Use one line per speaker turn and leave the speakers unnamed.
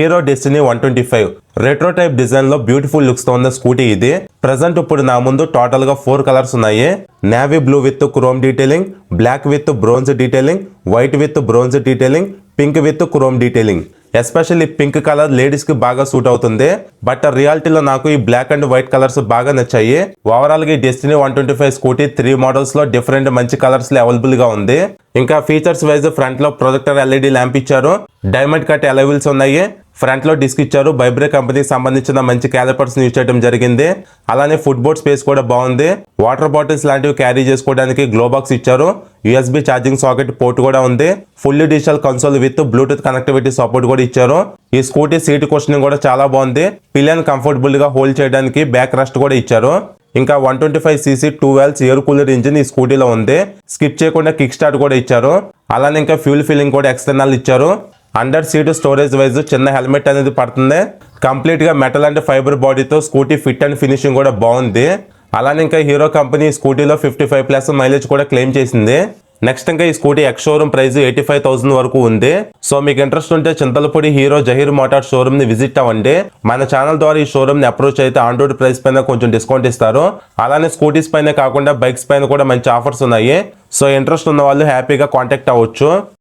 Hero destiny 125 retro type design లో beautiful looks తో ఉన్న స్కూటీ ఇది. ప్రెజెంట్ ఇప్పుడు నా ముందు టోటల్ గా 4 కలర్స్ ఉన్నాయి. Navy blue with chrome detailing, black with bronze detailing, white with bronze detailing, pink with chrome detailing. Especially pink colour ladies కి బాగా సూట్ అవుతుంది. బట్ రియాలిటీలో నాకు ఈ బ్లాక్ అండ్ వైట్ కలర్స్ బాగా నచ్చాయి. ఓవరాల్ గా ఈ డెస్టినీ 125 స్కూటీ 3 మోడల్స్ లో డిఫరెంట్ మంచి కలర్స్ లో అవైలబుల్ గా ఉంది. ఇంకా ఫీచర్స్ వైజ్ ఫ్రంట్ లో ప్రొజెక్టర్ ఎల్ఈడి ల్యాంప్ ఇచ్చారు, డైమండ్ కట్ అలైవిల్స్ ఉన్నాయి, ఫ్రంట్ లో డిస్క్ ఇచ్చారు, బైబ్రే కంపెనీకి సంబంధించిన మంచి క్యాలిపర్స్ యూజ్ చేయడం జరిగింది. అలానే ఫుట్ బోర్డ్ స్పేస్ కూడా బాగుంది. వాటర్ బాటిల్స్ లాంటివి క్యారీ చేసుకోవడానికి గ్లో బాక్స్ ఇచ్చారు, యూఎస్బి ఛార్జింగ్ సాకెట్ పోర్ట్ కూడా ఉంది, fully digital console with Bluetooth connectivity support కూడా ఇచ్చారు. ఈ స్కూటీ సీట్ కుషనింగ్ కూడా చాలా బాగుంది. పిలియన్ కంఫర్టబుల్ గా హోల్డ్ చేయడానికి బ్యాక్ రెస్ట్ కూడా ఇచ్చారు. ఇంకా 125cc 2 valves air cooler engine ఈ స్కూటీలో ఉంది. స్కిప్ చేయకుండా కిక్ స్టార్ట్ కూడా ఇచ్చారు. అలానే ఇంకా ఫ్యూల్ ఫిల్లింగ్ కూడా ఎక్స్టర్నల్ ఇచ్చారు. అండర్ సీట్ స్టోరేజ్ వైజ్ చిన్న హెల్మెట్ అనేది పడుతుంది. కంప్లీట్ గా మెటల్ అండ్ ఫైబర్ బాడీతో స్కూటీ ఫిట్ అండ్ ఫినిషింగ్ కూడా బాగుంది. అలానే ఇంకా హీరో కంపెనీ స్కూటీలో 55+ మైలేజ్ కూడా క్లెయిమ్ చేసింది. నెక్స్ట్ ఇంకా ఈ స్కూటీ ఎక్స్ షోరూమ్ ప్రైస్ 85,000 వరకు ఉంది. సో మీకు ఇంట్రెస్ట్ ఉంటే Chintalapudi hero Zaheer motor showroom ని విజిట్ అవ్వండి. మన ఛానల్ ద్వారా ఈ షోరూమ్ ని అప్రోచ్ అయితే ఆన్ రోడ్ ప్రైస్ పైన కొంచెం డిస్కౌంట్ ఇస్తారు. అలానే స్కూటీస్ పైన కాకుండా బైక్స్ పైన కూడా మంచి ఆఫర్స్ ఉన్నాయి. సో ఇంట్రెస్ట్ ఉన్న వాళ్ళు హ్యాపీగా కాంటాక్ట్ అవ్వచ్చు.